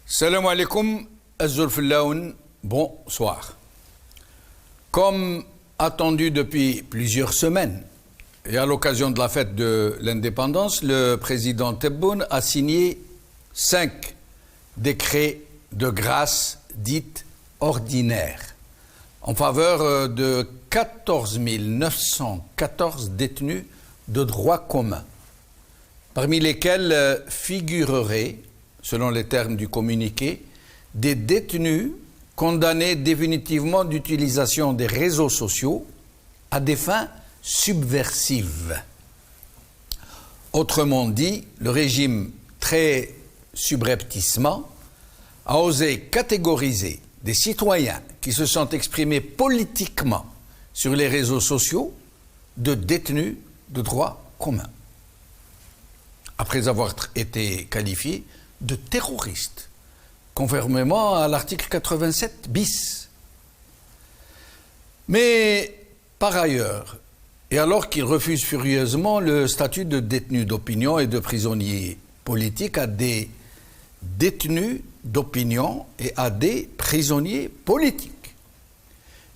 Salam alaikum, Azulfillaoun, bonsoir. Comme attendu depuis plusieurs semaines, et à l'occasion de la fête de l'indépendance, le président Tebboune a signé 5 décrets de grâce dites ordinaires en faveur de 14 914 détenus de droit commun, parmi lesquels figureraient, selon les termes du communiqué, des détenus condamnés définitivement d'utilisation des réseaux sociaux à des fins subversives. Autrement dit, le régime très subrepticement a osé catégoriser des citoyens qui se sont exprimés politiquement sur les réseaux sociaux de détenus de droit commun, après avoir été qualifiés de terroristes, conformément à l'article 87 bis. Mais par ailleurs, et alors qu'ils refusent furieusement le statut de détenu d'opinion et de prisonnier politique à des détenus d'opinion et à des prisonniers politiques,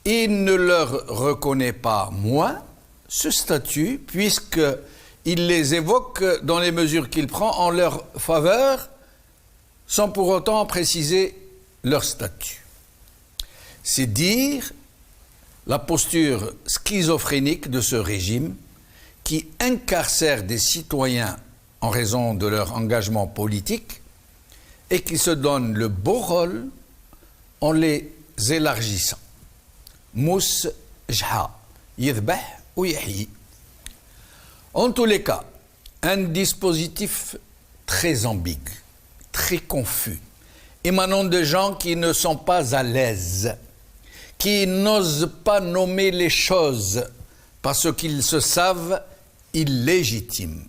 il ne leur reconnaît pas moins ce statut, puisqu'il les évoque dans les mesures qu'il prend en leur faveur, sans pour autant préciser leur statut. C'est dire la posture schizophrénique de ce régime qui incarcère des citoyens en raison de leur engagement politique et qui se donne le beau rôle en les élargissant. Mous jha, yidbah ou yahyi. En tous les cas, un dispositif très ambigu, très confus, émanant de gens qui ne sont pas à l'aise, qui n'osent pas nommer les choses parce qu'ils se savent illégitimes,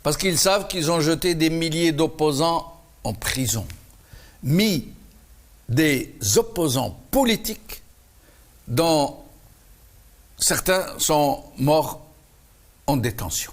parce qu'ils savent qu'ils ont jeté des milliers d'opposants en prison, mis des opposants politiques dont certains sont morts en détention.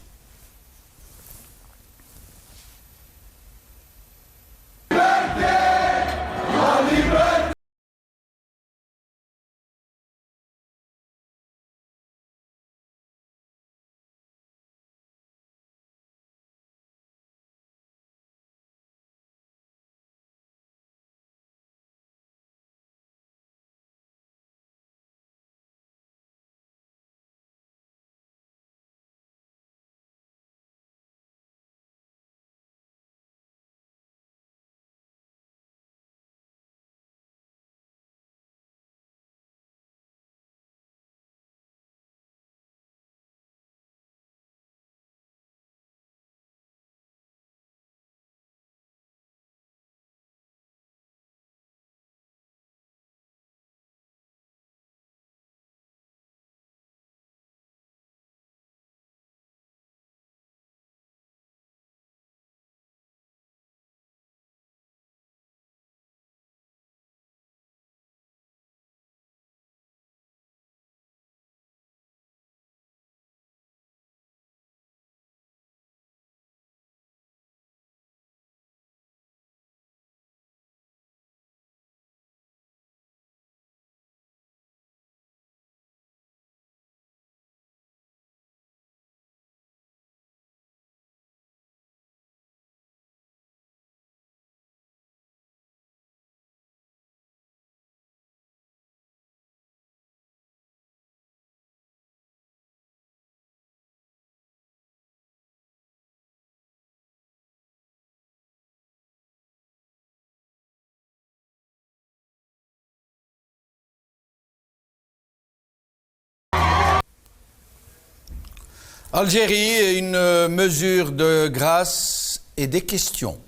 Algérie, une mesure de grâce et des questions.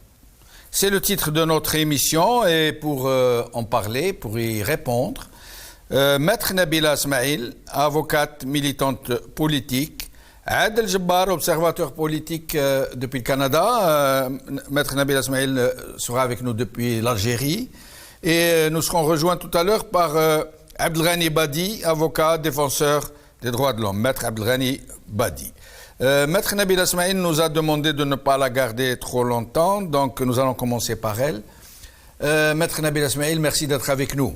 C'est le titre de notre émission et pour en parler, pour y répondre, Maître Nabila Smaïl, avocate militante politique, Adel Jabbar, observateur politique depuis le Canada. Maître Nabila Smaïl sera avec nous depuis l'Algérie et nous serons rejoints tout à l'heure par Abdelghani Badi, avocat, défenseur des droits de l'homme. Maître Abdelghani Badi. Maître Nabila Smaïl nous a demandé de ne pas la garder trop longtemps, donc nous allons commencer par elle. Maître Nabila Smaïl, merci d'être avec nous.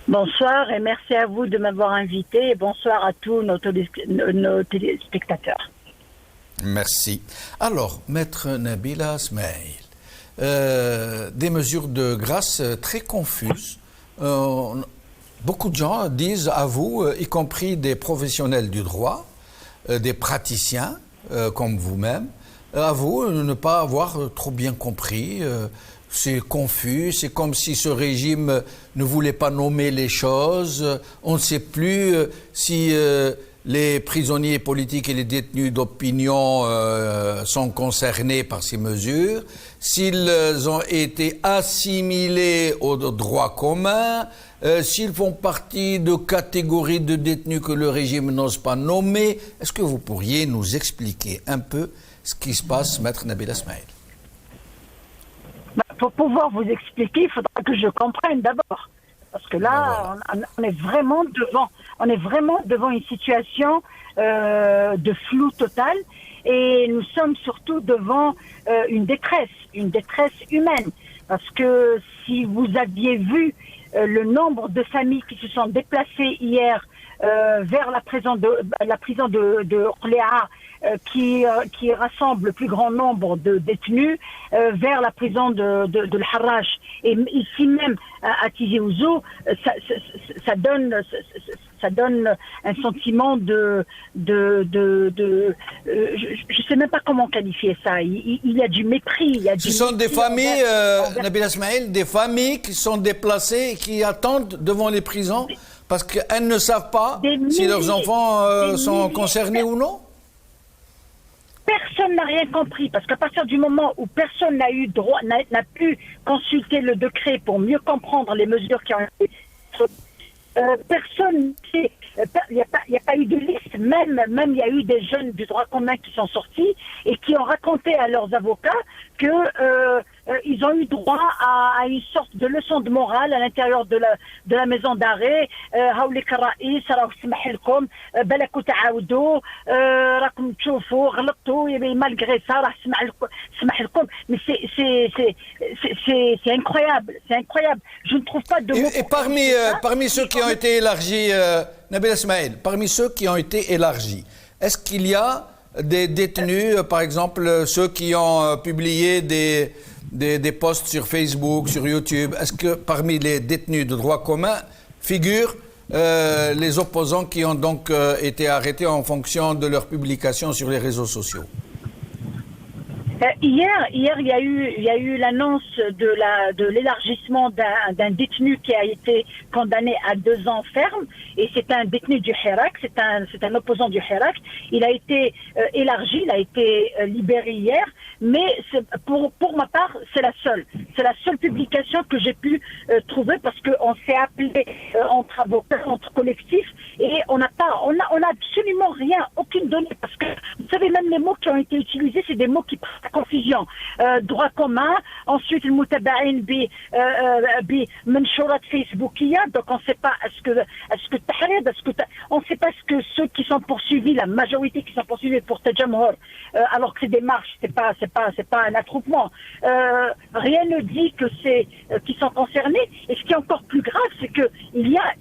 Bonsoir et merci à vous de m'avoir invité et bonsoir à tous nos téléspectateurs. Merci. Alors, Maître Nabila Smaïl, des mesures de grâce très confuses. Beaucoup de gens disent à vous, y compris des professionnels du droit, des praticiens comme vous-même, à vous ne pas avoir trop bien compris. C'est confus, c'est comme si ce régime ne voulait pas nommer les choses. On ne sait plus si les prisonniers politiques et les détenus d'opinion sont concernés par ces mesures, s'ils ont été assimilés au droit commun, s'ils font partie de catégories de détenus que le régime n'ose pas nommer. Est-ce que vous pourriez nous expliquer un peu ce qui se passe, Maître Nabila Smaïl? Pour pouvoir vous expliquer, il faudra que je comprenne d'abord. Parce que là, on est vraiment devant une situation de flou total. Et nous sommes surtout devant une détresse humaine. Parce que si vous aviez vu le nombre de familles qui se sont déplacées hier vers la prison de Orléans, qui rassemble le plus grand nombre de détenus, vers la prison de l'Harrach, et ici même à Tizi Ouzou, ça donne un sentiment je sais même pas comment qualifier ça. Il y a du mépris. Ce sont des familles, Nabila Smaïl, des familles qui sont déplacées et qui attendent devant les prisons parce qu'elles ne savent pas si leurs enfants sont concernés ou non. Personne n'a rien compris, parce qu'à partir du moment où personne n'a pu consulter le décret pour mieux comprendre les mesures qui ont été personne, il n'y a pas eu de liste, même il y a eu des jeunes du droit commun qui sont sortis et qui ont raconté à leurs avocats que ils ont eu droit à une sorte de leçon de morale à l'intérieur de la maison d'arrêt. Malgré ça, mais c'est incroyable, je ne trouve pas de mots. Et parmi ceux qui ont été élargis, Nabila Smaïl, parmi ceux qui ont été élargis, est-ce qu'il y a des détenus, par exemple ceux qui ont publié des posts sur Facebook, sur YouTube, est-ce que parmi les détenus de droit commun figurent les opposants qui ont donc été arrêtés en fonction de leurs publications sur les réseaux sociaux? Hier, il y a eu l'annonce de l'élargissement d'un détenu qui a été condamné à 2 ans ferme, et c'est un détenu du Hirak, c'est un opposant du Hirak. Il a été élargi, il a été libéré hier, mais pour ma part, c'est la seule publication que j'ai pu trouver, parce qu'on s'est appelé entre avocats, entre collectifs, et on n'a absolument rien, aucune donnée, parce que vous savez, même les mots qui ont été utilisés, c'est des mots qui confusion. Droit commun, ensuite le mutaba'in bi manshurat facebookiya, donc on ne sait pas on ne sait pas ce que ceux qui sont poursuivis, la majorité qui sont poursuivis pour Tajamhor, alors que c'est des marches, c'est pas un attroupement. Rien ne dit que c'est qui sont concernés. Et ce qui est encore plus grave, c'est que il y a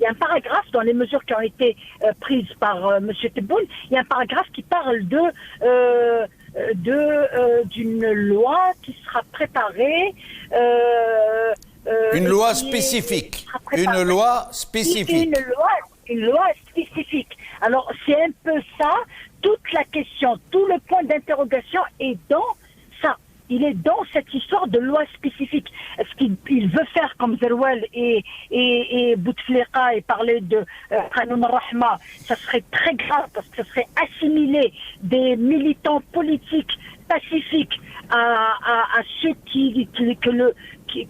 un paragraphe dans les mesures qui ont été prises par M. Tebboune. Il y a un paragraphe qui parle d'une loi qui sera préparée. Une loi spécifique. Une loi spécifique. Une loi spécifique. Alors, c'est un peu ça. Toute la question, tout le point d'interrogation est dans ça. Il est dans cette histoire de loi spécifique. Est-ce qu'il veut faire comme Zerouel et Bouteflika et parler de Qanoun Rahma? Ça serait très grave, parce que ça serait assimiler des militants politiques pacifiques à ceux qui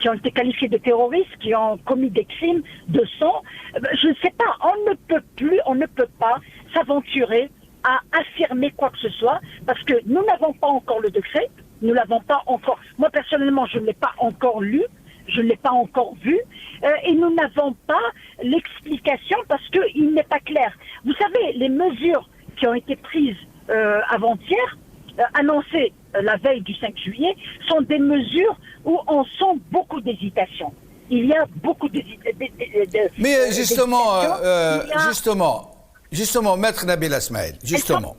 ont été qualifiés de terroristes, qui ont commis des crimes de sang. Je ne sais pas, on ne peut pas s'aventurer à affirmer quoi que ce soit, parce que nous n'avons pas encore le décret. Nous l'avons pas encore. Moi, personnellement, je ne l'ai pas encore lu, je ne l'ai pas encore vu, et nous n'avons pas l'explication parce qu'il n'est pas clair. Vous savez, les mesures qui ont été prises avant-hier, annoncées la veille du 5 juillet, sont des mesures où on sent beaucoup d'hésitation. Il y a beaucoup d'hésitation. Mais justement, Maître Nabil Asmaïl, justement.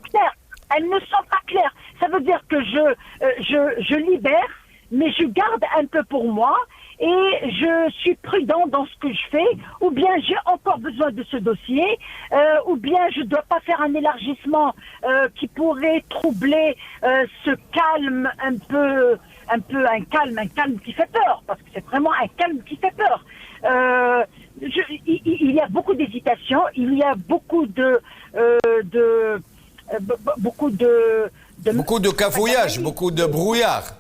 Elles ne sont pas claires. Ça veut dire que je libère, mais je garde un peu pour moi et je suis prudent dans ce que je fais, ou bien j'ai encore besoin de ce dossier, ou bien je ne dois pas faire un élargissement qui pourrait troubler ce calme un calme qui fait peur, parce que c'est vraiment un calme qui fait peur. Il y a beaucoup d'hésitation, il y a beaucoup de cafouillage, beaucoup de brouillard.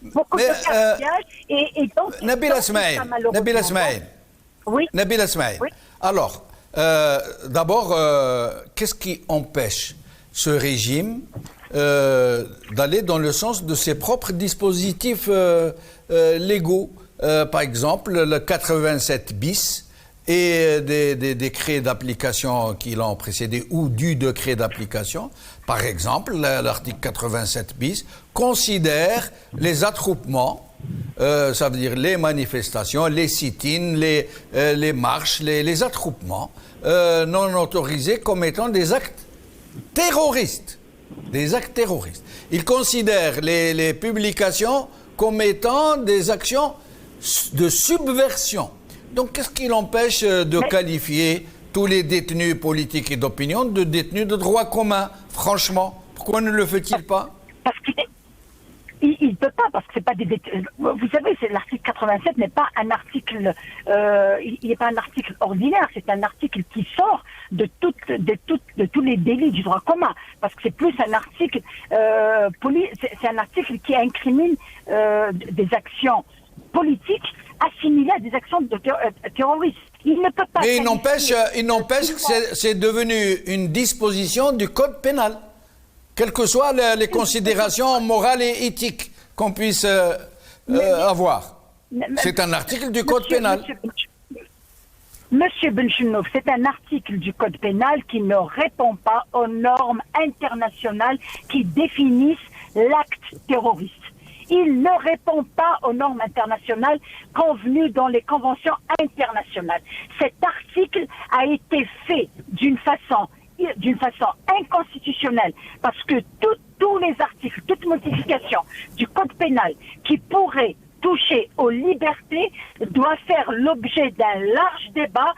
Beaucoup de cafouillage et donc... Nabil Asmaïl. Oui. Nabil Asmaïl. Oui. Alors, d'abord, qu'est-ce qui empêche ce régime d'aller dans le sens de ses propres dispositifs légaux? Par exemple, le 87 bis et des décrets d'application qui l'ont précédé ou du décret d'application. Par exemple, l'article 87 bis considère les attroupements, ça veut dire les manifestations, les sit-ins, les marches, les attroupements non autorisés comme étant des actes terroristes. Des actes terroristes. Il considère les publications comme étant des actions de subversion. Donc, qu'est-ce qui l'empêche de qualifier tous les détenus politiques et d'opinion de détenus de droit commun? Franchement, pourquoi ne le fait-il pas? Parce qu'il ne peut pas, parce que c'est pas des détenus. Vous savez, l'article 87 n'est pas un article, il n'est pas un article ordinaire, c'est un article qui sort de tous les délits du droit commun, parce que c'est plus un article, c'est un article qui incrimine des actions politiques assimilées à des actions terroristes. Il ne peut pas. Mais il n'empêche que c'est devenu une disposition du code pénal, quelles que soient les considérations morales et éthiques qu'on puisse avoir. C'est un article du code pénal. Monsieur Benchenouf, c'est un article du code pénal qui ne répond pas aux normes internationales qui définissent l'acte terroriste. Il ne répond pas aux normes internationales convenues dans les conventions internationales. Cet article a été fait d'une façon inconstitutionnelle, parce que tous les articles, toute modification du code pénal qui pourrait toucher aux libertés doit faire l'objet d'un large débat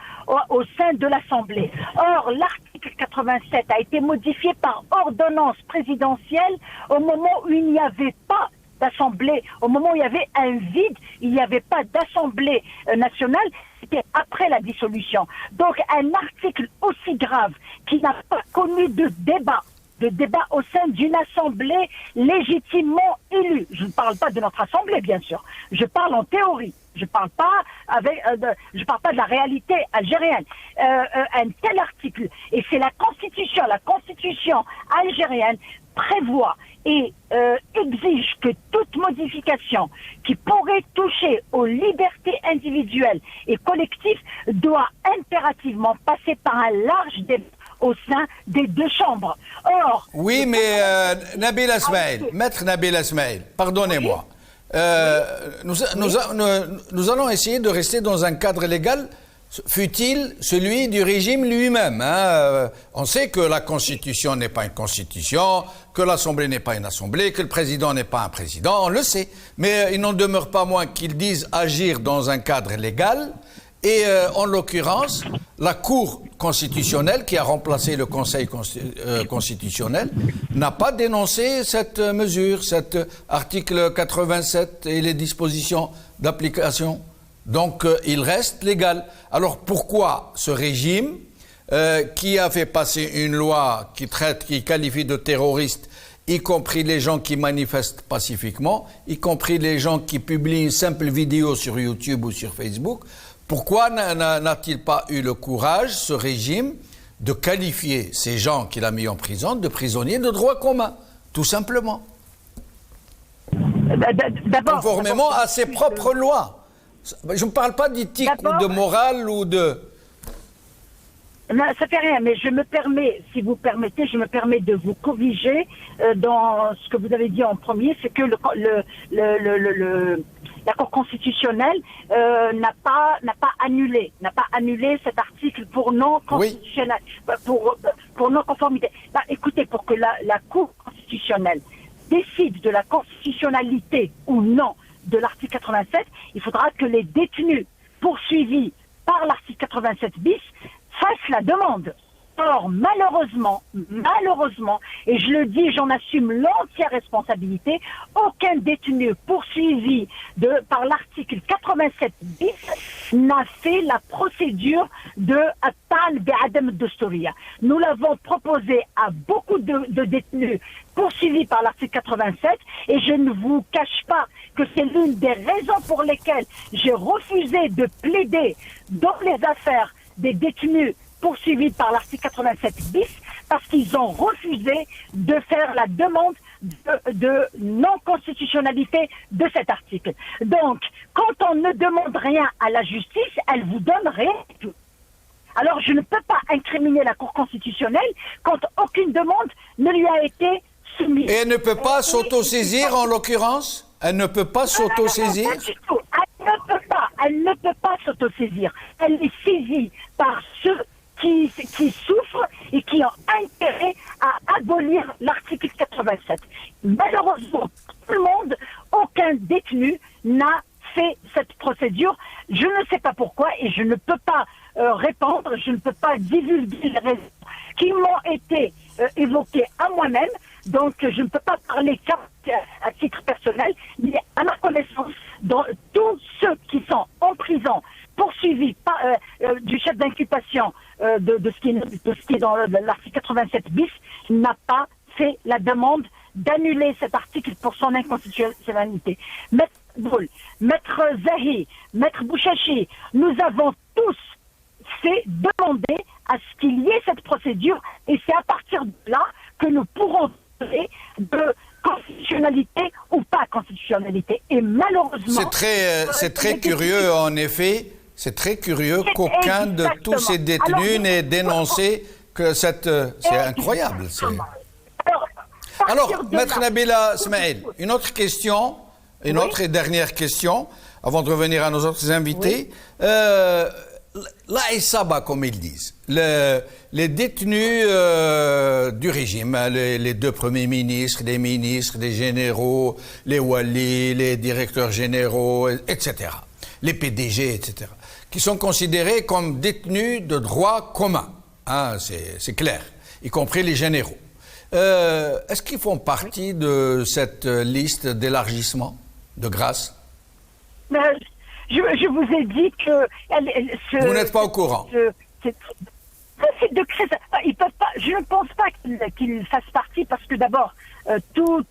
au sein de l'Assemblée. Or, l'article 87 a été modifié par ordonnance présidentielle au moment où il n'y avait pas d'Assemblée, au moment où il y avait un vide, il n'y avait pas d'Assemblée nationale, c'était après la dissolution. Donc un article aussi grave qui n'a pas connu de débat au sein d'une assemblée légitimement élue. Je ne parle pas de notre assemblée, bien sûr. Je parle en théorie. Je parle pas de la réalité algérienne. Un tel article, et c'est la constitution algérienne prévoit et exige que toute modification qui pourrait toucher aux libertés individuelles et collectives doit impérativement passer par un large débat au sein des deux chambres. Or... Oui, mais Nabil Asmaïl, Maître Nabil Asmaïl, pardonnez-moi. Oui. Nous allons essayer de rester dans un cadre légal, fût-il celui du régime lui-même. On sait que la Constitution n'est pas une Constitution, que l'Assemblée n'est pas une Assemblée, que le président n'est pas un président, on le sait. Mais il n'en demeure pas moins qu'ils disent agir dans un cadre légal. Et en l'occurrence, la Cour constitutionnelle, qui a remplacé le Conseil constitutionnel, n'a pas dénoncé cette mesure, cet article 87 et les dispositions d'application. Donc, il reste légal. Alors, pourquoi ce régime, qui a fait passer une loi qui qualifie de terroristes, y compris les gens qui manifestent pacifiquement, y compris les gens qui publient une simple vidéo sur YouTube ou sur Facebook, pourquoi n'a-t-il pas eu le courage, ce régime, de qualifier ces gens qu'il a mis en prison de prisonniers de droit commun, tout simplement, conformément à ses propres lois? Je ne parle pas d'éthique ou de morale ou de... Non, ça fait rien, mais je me permets, si vous permettez, je me permets de vous corriger dans ce que vous avez dit en premier, c'est que la Cour constitutionnelle n'a pas annulé cet article pour non constitutionnel, pour non conformité. Bah, écoutez, pour que la Cour constitutionnelle décide de la constitutionnalité ou non de l'article 87, il faudra que les détenus poursuivis par l'article 87 bis fassent la demande. Or, malheureusement, et je le dis, j'en assume l'entière responsabilité, aucun détenu poursuivi par l'article 87 bis n'a fait la procédure de Attal Bi'adam Dusturiya. Nous l'avons proposé à beaucoup de détenus poursuivis par l'article 87 et je ne vous cache pas que c'est l'une des raisons pour lesquelles j'ai refusé de plaider dans les affaires des détenus poursuivis par l'article 87 bis parce qu'ils ont refusé de faire la demande de non-constitutionnalité de cet article. Donc, quand on ne demande rien à la justice, elle vous donne rien du tout. Alors, je ne peux pas incriminer la Cour constitutionnelle quand aucune demande ne lui a été soumise. Et elle ne peut pas s'autosaisir en l'occurrence? Elle ne peut pas s'autosaisir? Pas du tout. Elle ne peut pas s'autosaisir. Elle est saisie par ceux qui souffrent et qui ont intérêt à abolir l'article 87. Malheureusement, tout le monde, aucun détenu n'a fait cette procédure. Je ne sais pas pourquoi et je ne peux pas répondre, je ne peux pas divulguer les raisons qui m'ont été évoquées à moi-même. Donc, je ne peux pas parler à titre personnel, mais à ma connaissance, dans tous ceux qui sont en prison, poursuivis du chef d'inculpation de ce qui est dans l'article 87 bis, n'a pas fait la demande d'annuler cet article pour son inconstitutionnalité. Maître Boul, Maître Zahi, Maître Bouchachi, nous avons tous fait demander à ce qu'il y ait cette procédure et c'est à partir de là que nous pourrons parler de constitutionnalité ou pas constitutionnalité. Et malheureusement... C'est très curieux, en effet. C'est très curieux qu'aucun de tous ces détenus n'ait dénoncé que cette... C'est incroyable. Alors, Maître Nabila Smaïl, une autre question, une autre et dernière question, avant de revenir à nos autres invités. Oui. La Isaba, comme ils disent, les détenus du régime, les deux premiers ministres, les généraux, les walis, les directeurs généraux, etc., les PDG, etc., qui sont considérés comme détenus de droit commun, hein, c'est clair, y compris les généraux. Est-ce qu'ils font partie de cette liste d'élargissement de grâce? Je vous ai dit que... Vous n'êtes pas au courant. Ils peuvent pas, je ne pense pas qu'ils fassent partie parce que d'abord, tous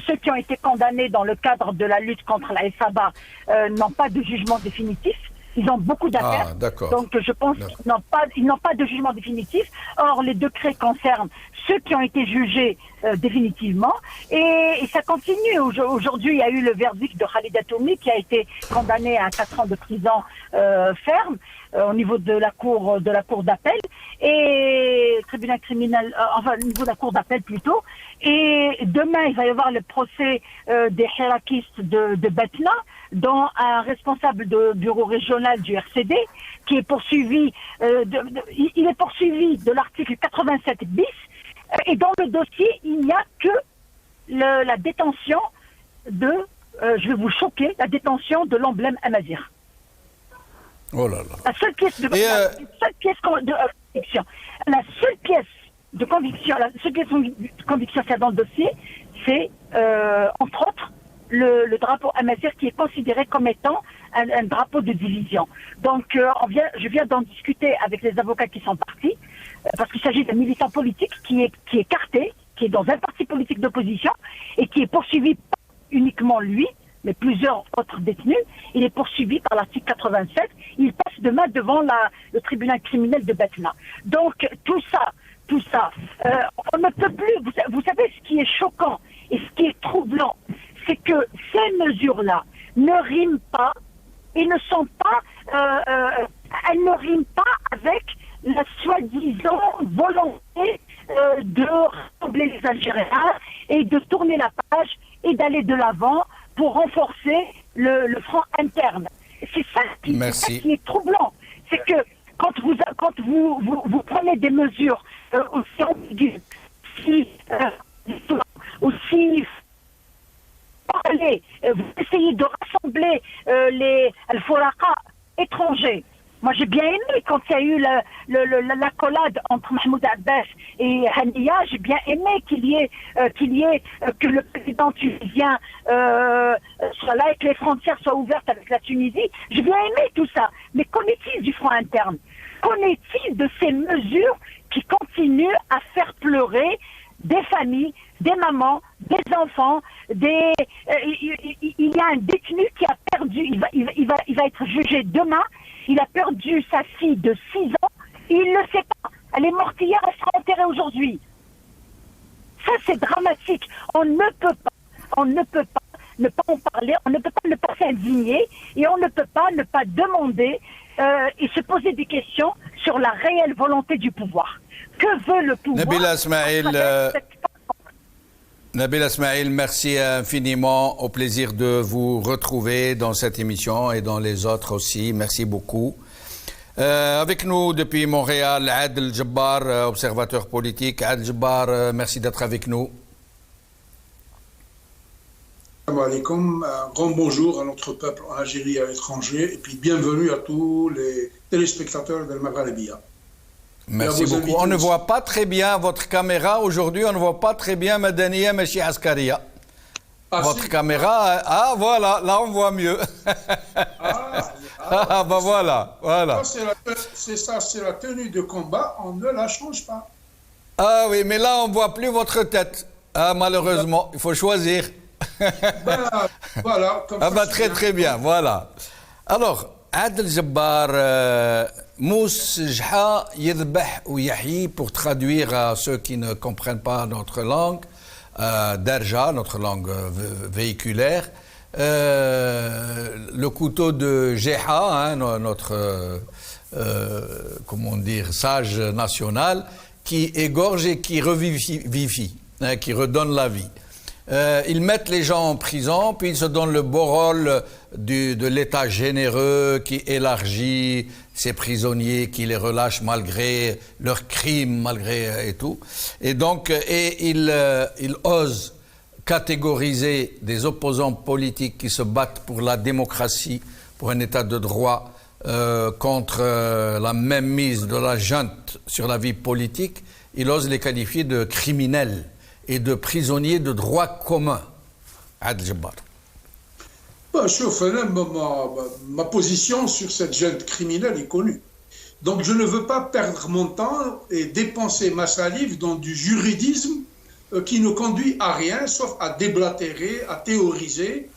ceux qui ont été condamnés dans le cadre de la lutte contre la FABA n'ont pas de jugement définitif. Ils ont beaucoup d'affaires, donc je pense qu'ils n'ont pas de jugement définitif. Or, les décrets concernent ceux qui ont été jugés définitivement, et ça continue. Aujourd'hui, il y a eu le verdict de Khalid Atoumi qui a été condamné à 4 ans de prison ferme au niveau de la cour d'appel et tribunal criminel, enfin au niveau de la cour d'appel plutôt. Et demain, il va y avoir le procès des hirakistes de Batna, dont un responsable de bureau régional du RCD qui est poursuivi, il est poursuivi de l'article 87 bis, et dans le dossier, il n'y a que la détention je vais vous choquer, la détention de l'emblème Amazir. Oh là là. La seule pièce de conviction. La seule pièce de conviction qu'il y a dans le dossier, c'est, entre autres, le drapeau Amazir qui est considéré comme étant un drapeau de division. Donc, je viens d'en discuter avec les avocats qui sont partis, parce qu'il s'agit d'un militant politique qui est écarté, qui est dans un parti politique d'opposition et qui est poursuivi pas uniquement lui, mais plusieurs autres détenus. Il est poursuivi par l'article 87. Il passe demain devant le tribunal criminel de Batna. Donc, tout ça, on ne peut plus... Vous savez, ce qui est choquant et ce qui est troublant, c'est que ces mesures-là ne riment pas et ne sont pas... elles ne riment pas avec la soi-disant volonté de rassembler les Algériens et de tourner la page et d'aller de l'avant pour renforcer le front interne. C'est ça qui est troublant. C'est que quand vous prenez des mesures aussi ambiguës, aussi parler, vous essayez de rassembler les al-Fouraqa étrangers. Moi, j'ai bien aimé quand il y a eu l'accolade entre Mahmoud Abbas et Hania. J'ai bien aimé que le président tunisien soit là et que les frontières soient ouvertes avec la Tunisie. J'ai bien aimé tout ça. Mais qu'en est-il du front interne? Qu'en est-il de ces mesures qui continuent à faire pleurer des familles, des mamans, des enfants, il y a un détenu qui a perdu, il va être jugé demain, il a perdu sa fille de 6 ans, et il ne le sait pas. Elle est morte hier, elle sera enterrée aujourd'hui. Ça, c'est dramatique. On ne peut pas ne pas en parler, on ne peut pas ne pas s'indigner, et on ne peut pas ne pas demander et se poser des questions sur la réelle volonté du pouvoir. Que veut le pouvoir? Nabila Smaïl, merci infiniment. Au plaisir de vous retrouver dans cette émission et dans les autres aussi. Merci beaucoup. Avec nous depuis Montréal, Adel Jabbar, observateur politique. Adel Jabbar, merci d'être avec nous. Assalamu alaikum. Un grand bonjour à notre peuple en Algérie et à l'étranger. Et puis bienvenue à tous les téléspectateurs de Maghrébia. Merci beaucoup. On ne voit pas très bien votre caméra aujourd'hui. On ne voit pas très bien Madaniya Machi Askaria. Votre caméra, voilà, là on voit mieux. Bah voilà. C'est ça, c'est la tenue de combat. On ne la change pas. Ah oui, mais là on ne voit plus votre tête. Ah, malheureusement, il faut choisir. Voilà. Très bien, voilà. Alors, Adel Jabbar, Mous Jha Yedbah ou Yahi, pour traduire à ceux qui ne comprennent pas notre langue, Darja, notre langue véhiculaire, le couteau de Jeha, notre comment dire, sage national, qui égorge et qui revivifie, qui redonne la vie. Ils mettent les gens en prison, puis ils se donnent le beau rôle de l'État généreux qui élargit ses prisonniers, qui les relâche malgré leurs crimes, malgré et tout. Et donc, ils osent catégoriser des opposants politiques qui se battent pour la démocratie, pour un État de droit, contre la mainmise de la junte sur la vie politique. Ils osent les qualifier de criminels et de prisonniers de droit commun. Adel Jabbar. Ma position sur cette junte criminelle est connue. Donc je ne veux pas perdre mon temps et dépenser ma salive dans du juridisme qui ne conduit à rien, sauf à déblatérer, à théoriser.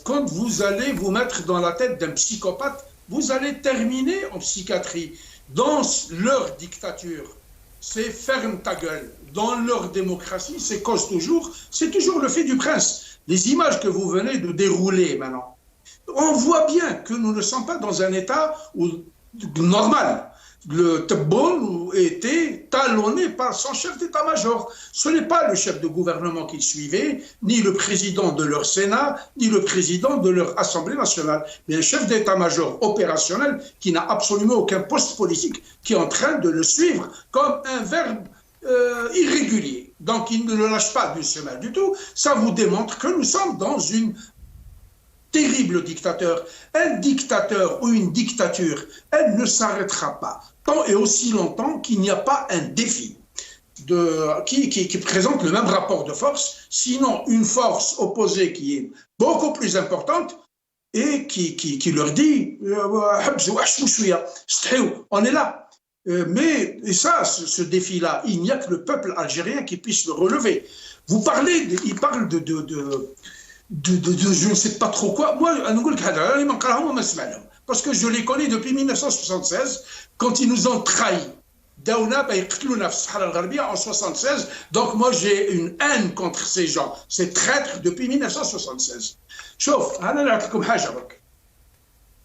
Quand vous allez vous mettre dans la tête d'un psychopathe, vous allez terminer en psychiatrie. Dans leur dictature, c'est ferme ta gueule. Dans leur démocratie, c'est cause toujours, c'est toujours le fait du prince. Les images que vous venez de dérouler maintenant, on voit bien que nous ne sommes pas dans un état normal. Le Tebboune était talonné par son chef d'état-major. Ce n'est pas le chef de gouvernement qu'il suivait, ni le président de leur Sénat, ni le président de leur Assemblée nationale, mais un chef d'état-major opérationnel qui n'a absolument aucun poste politique, qui est en train de le suivre comme un verbe irrégulier. Donc il ne le lâche pas d'une semaine du tout. Ça vous démontre que nous sommes dans une terrible dictateur. Un dictateur ou une dictature, elle ne s'arrêtera pas tant et aussi longtemps qu'il n'y a pas un défi qui présente le même rapport de force, sinon une force opposée qui est beaucoup plus importante et qui leur dit on est là. Mais et ça, ce défi-là, il n'y a que le peuple algérien qui puisse le relever. Vous parlez, il parle de je ne sais pas trop quoi. Moi, parce que je les connais depuis 1976, quand ils nous ont trahis. En 76, donc moi j'ai une haine contre ces gens, ces traîtres depuis 1976.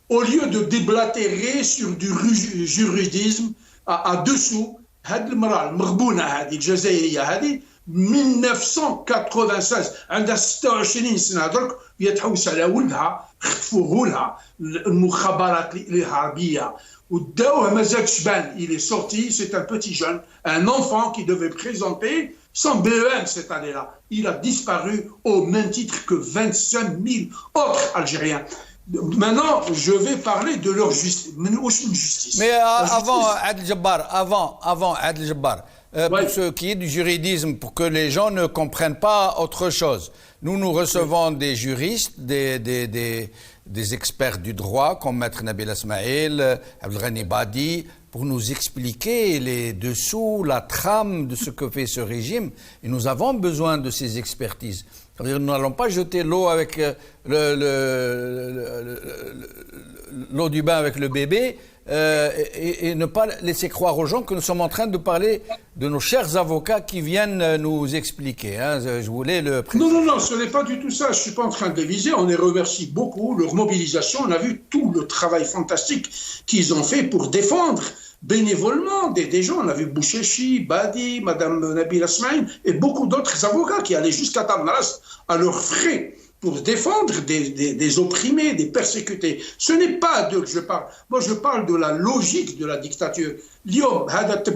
Au lieu de déblatérer sur du juridisme, dessous, هاد المرأة المغبونة هذه الجزائرية هذه 1996 عندها 26 سنة درك يتحوس على ولدها خطفوه لها المخابرات الإرهابية وداوه ما زادش بان. Il est sorti, c'est un petit jeune, un enfant qui devait présenter son BEM cette année-là. Il a disparu au même titre que 25 000 autres Algériens. Maintenant, je vais parler de leur justice. Mais avant Adel Jabbar, avant Adel Jabbar, pour ce qui est du juridisme, pour que les gens ne comprennent pas autre chose, nous recevons des juristes, des experts du droit, comme Maître Nabil Asmaïl, Abdelghani Badi, pour nous expliquer les dessous, la trame de ce que fait ce régime. Et nous avons besoin de ces expertises. C'est-à-dire, nous n'allons pas jeter l'eau avec l'eau du bain avec le bébé et ne pas laisser croire aux gens que nous sommes en train de parler de nos chers avocats qui viennent nous expliquer. Hein. Je voulais le préciser. Non, ce n'est pas du tout ça. Je ne suis pas en train de les viser. On les remercie beaucoup. Leur mobilisation, on a vu tout le travail fantastique qu'ils ont fait pour défendre bénévolement des gens. On a vu Bouchechi, Badi, Madame Nabil Asmaïn et beaucoup d'autres avocats qui allaient jusqu'à Tamras à leurs frais pour défendre des opprimés, des persécutés. Ce n'est pas d'eux que je parle. Moi, je parle de la logique de la dictature. L'yom, avec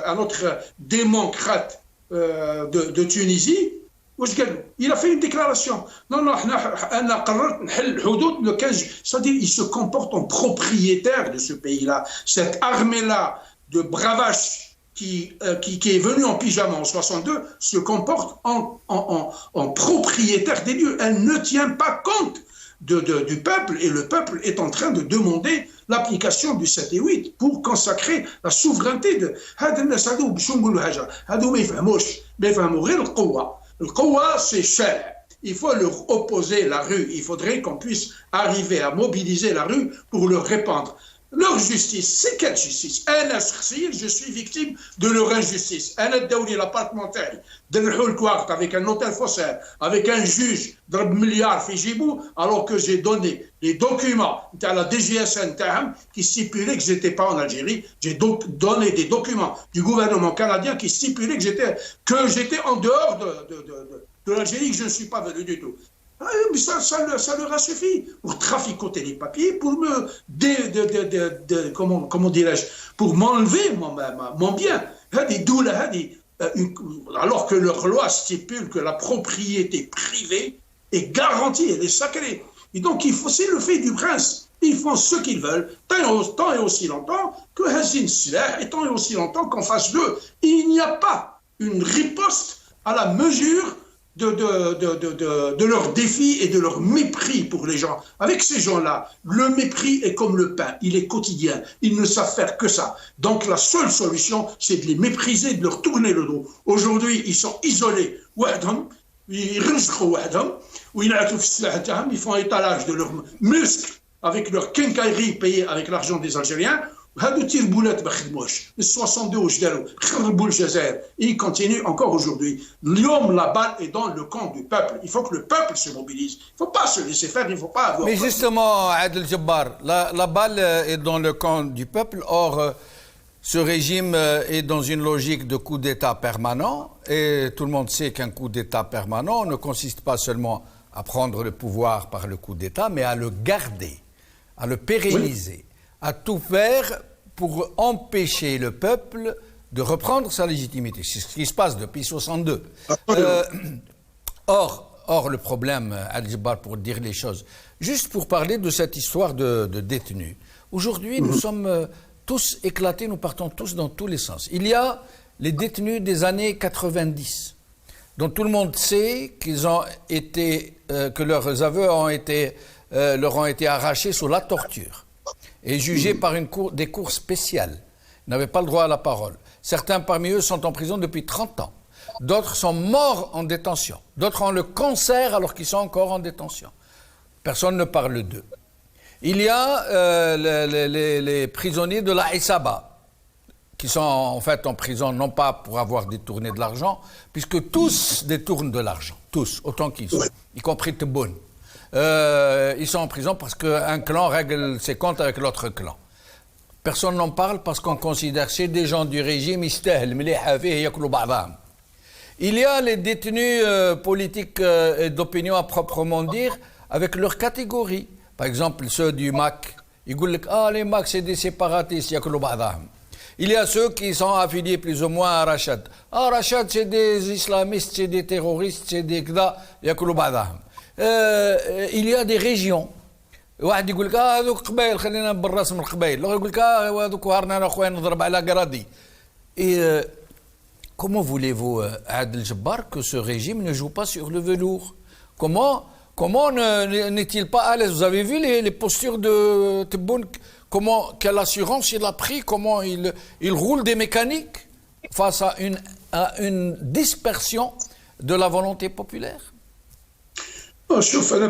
un autre démocrate de Tunisie, il a fait une déclaration. Non, c'est-à-dire il se comporte en propriétaire de ce pays-là. Cette armée-là de bravaches qui est venue en pyjama en 62 se comporte en propriétaire des lieux. Elle ne tient pas compte du peuple et le peuple est en train de demander l'application du 7 et 8 pour consacrer la souveraineté de le Kowa, c'est cher. Il faut leur opposer la rue. Il faudrait qu'on puisse arriver à mobiliser la rue pour leur répandre. Leur justice, c'est quelle justice? Je suis victime de leur injustice. L'appartement avec un hôtel faussaire, avec un juge de milliards Fijibou, alors que j'ai donné les documents à la DGSN qui stipulaient que je n'étais pas en Algérie. J'ai donc donné des documents du gouvernement canadien qui stipulaient que j'étais en dehors de l'Algérie, que je ne suis pas venu du tout. Mais ça leur a suffi pour traficoter les papiers, pour me comment dirais-je, pour m'enlever mon bien. Alors que leur loi stipule que la propriété privée est garantie, elle est sacrée. Et donc c'est le fait du prince. Ils font ce qu'ils veulent, tant et aussi longtemps que Hazine Silah, et tant et aussi longtemps qu'en face d'eux, il n'y a pas une riposte à la mesure de leurs défis et de leur mépris pour les gens. Avec ces gens-là, le mépris est comme le pain, il est quotidien, ils ne savent faire que ça. Donc la seule solution, c'est de les mépriser, de leur tourner le dos. Aujourd'hui, ils sont isolés, ils font étalage de leurs muscles avec leurs quincailleries payées avec l'argent des Algériens. Les 62 ils continuent encore aujourd'hui. La balle est dans le camp du peuple. Il faut que le peuple se mobilise. Il ne faut pas se laisser faire, il ne faut pas avoir... Mais justement, Adel Jabbar, la balle est dans le camp du peuple. Or, ce régime est dans une logique de coup d'État permanent. Et tout le monde sait qu'un coup d'État permanent ne consiste pas seulement à prendre le pouvoir par le coup d'État, mais à le garder, à le pérenniser. Oui. À tout faire pour empêcher le peuple de reprendre sa légitimité. C'est ce qui se passe depuis 62. Or, le problème, Adel Jabbar, pour dire les choses, juste pour parler de cette histoire de détenus. Aujourd'hui, nous sommes tous éclatés, nous partons tous dans tous les sens. Il y a les détenus des années 90, dont tout le monde sait qu'ils ont été, que leurs aveux leur ont été arrachés sous la torture et jugés par des cours spéciales. Ils n'avaient pas le droit à la parole. Certains parmi eux sont en prison depuis 30 ans. D'autres sont morts en détention. D'autres ont le cancer alors qu'ils sont encore en détention. Personne ne parle d'eux. Il y a les prisonniers de la Issaba, qui sont en fait en prison non pas pour avoir détourné de l'argent, puisque tous détournent de l'argent. Tous, autant qu'ils sont, y compris Tebboune. Ils sont en prison parce qu'un clan règle ses comptes avec l'autre clan. Personne n'en parle parce qu'on considère que c'est des gens du régime, il y a les détenus politiques et d'opinion à proprement dire, avec leurs catégories. Par exemple, ceux du MAC. Ils disent les MAC, c'est des séparatistes, il y a ceux qui sont affiliés plus ou moins à Rachad. Rachad, c'est des islamistes, c'est des terroristes, c'est des kda, il y a des régions. واحد يقول لك هذوك قبائل خلينا بالراس من القبائل، الاخر يقول لك هذوك وهرنا اخويا نضرب على قرادي. Et comment voulez-vous, Adel Jabbar, que ce régime ne joue pas sur le velours? Comment n'est-il pas à l'aise? Vous avez vu les postures de Tebboune, quelle assurance il a pris, comment il roule des mécaniques face à une dispersion de la volonté populaire?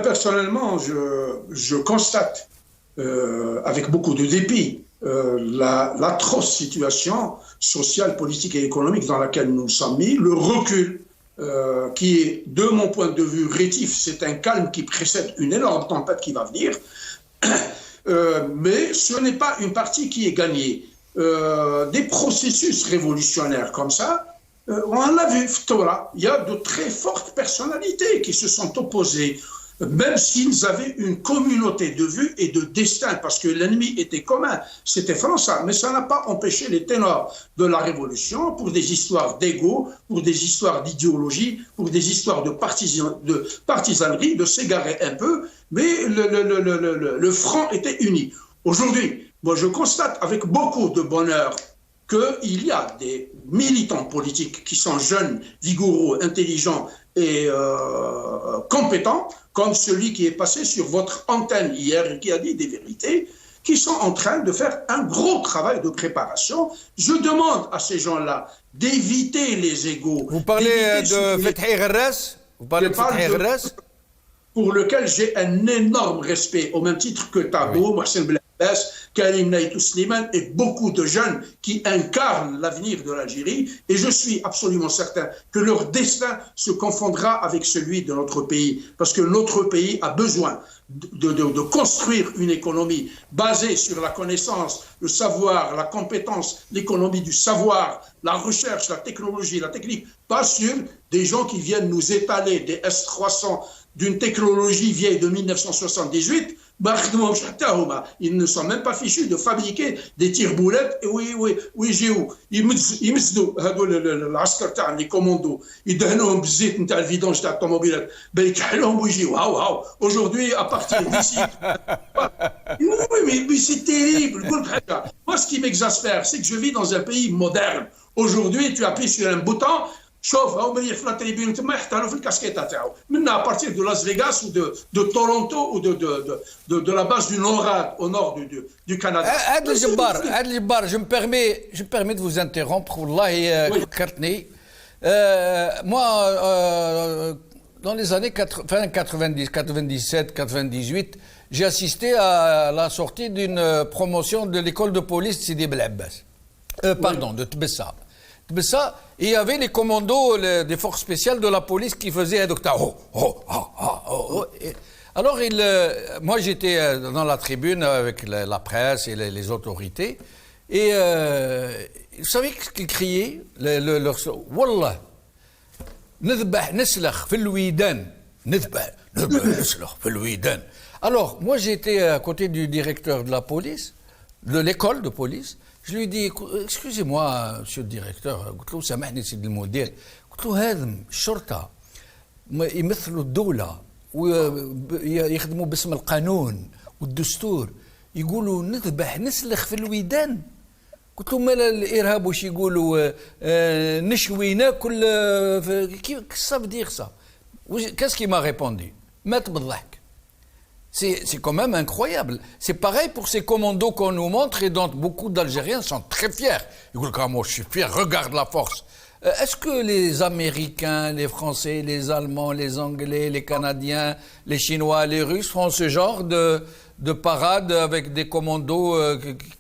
Personnellement, je constate avec beaucoup de dépit l'atroce situation sociale, politique et économique dans laquelle nous sommes mis, le recul qui est, de mon point de vue, rétif. C'est un calme qui précède une énorme tempête qui va venir, mais ce n'est pas une partie qui est gagnée. Des processus révolutionnaires comme ça, on l'a vu, il y a de très fortes personnalités qui se sont opposées, même s'ils avaient une communauté de vues et de destin, parce que l'ennemi était commun, c'était français, mais ça n'a pas empêché les ténors de la Révolution, pour des histoires d'ego, pour des histoires d'idéologie, pour des histoires de partisanerie, de s'égarer un peu, mais le front était uni. Aujourd'hui, moi je constate avec beaucoup de bonheur qu'il y a des militants politiques qui sont jeunes, vigoureux, intelligents et compétents, comme celui qui est passé sur votre antenne hier et qui a dit des vérités, qui sont en train de faire un gros travail de préparation. Je demande à ces gens-là d'éviter les égos. Vous parlez de Fethi Gherres? Vous parlez de Fethi Gherres? Pour lequel j'ai un énorme respect, au même titre que Tabo, Mohsen Blabès, Karim Naïtou Slimane et beaucoup de jeunes qui incarnent l'avenir de l'Algérie. Et je suis absolument certain que leur destin se confondra avec celui de notre pays. Parce que notre pays a besoin de construire une économie basée sur la connaissance, le savoir, la compétence, l'économie du savoir, la recherche, la technologie, la technique, pas sur des gens qui viennent nous étaler des S300 d'une technologie vieille de 1978, ils ne sont même pas fichus de fabriquer des tire-boulettes. Et oui, ils les commandos, ils donnent un bzit, une vidange d'automobile, aujourd'hui, à partir d'ici. Oui, mais c'est terrible. Moi, ce qui m'exaspère, c'est que je vis dans un pays moderne. Aujourd'hui, tu appuies sur un bouton, شوف هاو ملي في لا تريبيون تما يحطوا في الكاسكيطه تاعو منا à partir de Las Vegas ou de Toronto ou de la base du NORAD au nord du Canada. Adel Jabbar, je me permets de vous interrompre. Wallahi, Kartni. Moi, dans les années 90, 97, 98, j'ai assisté à la sortie d'une promotion de l'école de police de Sidi Bel Abbas. Pardon, de Tbessa. Il y avait les commandos des forces spéciales de la police qui faisaient un docteur. Alors, moi, j'étais dans la tribune avec la presse et les autorités. Et vous savez ce qu'ils criaient? Wallah, نذبح نسلخ في الويدان. نذبح نسلخ في الويدان. Alors, moi, j'étais à côté du directeur de la police, de l'école de police. Je lui dis, excusez-moi, monsieur le directeur, قلت له سامحني سيدي المدير، قلت له هذا الشرطة يمثلوا الدولة ويخدموا باسم القانون والدستور، يقولوا نذبح نسلخ في الويدان. قلت له مال الإرهاب واش يقولوا نشوي ناكل كيف ça veut dire ça? Qu'est-ce qu'il m'a répondu? مات بالضحك. C'est quand même incroyable. C'est pareil pour ces commandos qu'on nous montre et dont beaucoup d'Algériens sont très fiers. Ils disent, moi je suis fier, regarde la force. Est-ce que les Américains, les Français, les Allemands, les Anglais, les Canadiens, les Chinois, les Russes font ce genre de parade avec des commandos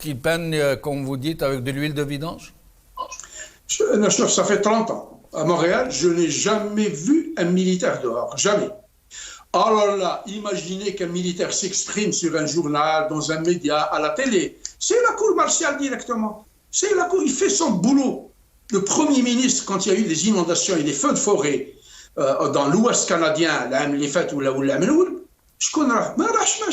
qui peignent, comme vous dites, avec de l'huile de vidange? Ça fait 30 ans. À Montréal, je n'ai jamais vu un militaire dehors. Jamais. Alors là, imaginez qu'un militaire s'exprime sur un journal, dans un média, à la télé. C'est la cour martiale directement. C'est la cour, il fait son boulot. Le Premier ministre, quand il y a eu des inondations et des feux de forêt dans l'Ouest canadien, les fêtes ou la Menoul, شكون راح؟ ما راحش مع